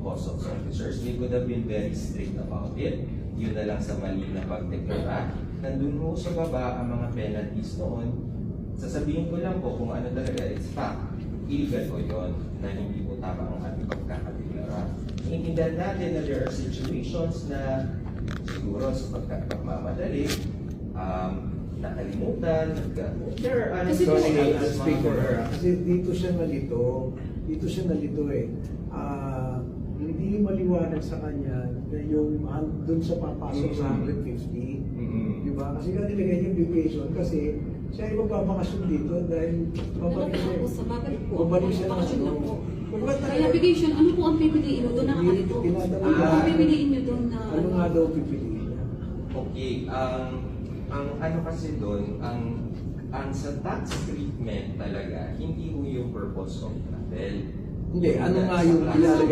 customs officers. We could have been very strict about it. Yun na lang sa mali na pagdeklara. Nandun ho sa baba ang mga penalties noon. Sasabihin ko lang po kung ano talaga, it's fact. Illegal ko yun na hindi po tama ang ating pagkakadeklara. Iintindihan natin na there are situations na siguro sa pagkakamadali, nakalimutan, there are Kasi speaker, kasi dito siya nalito eh. Hindi maliwanag sa kanya na yung doon sa papasok sa 150. Di ba? Kasi nga nilagay yung vacation kasi siya ay magbabakasyon dito dahil babalik siya ng ano. Kaya vacation, ano po ang pipiliin mo doon? Nakakalito. Ano po ang pipiliin nyo doon na... Ano nga daw pipiliin niya? Okay, ang ano kasi doon, ang sa tax treatment talaga, hindi mo yung purpose of travel. Hindi, ano nga yung ilalagay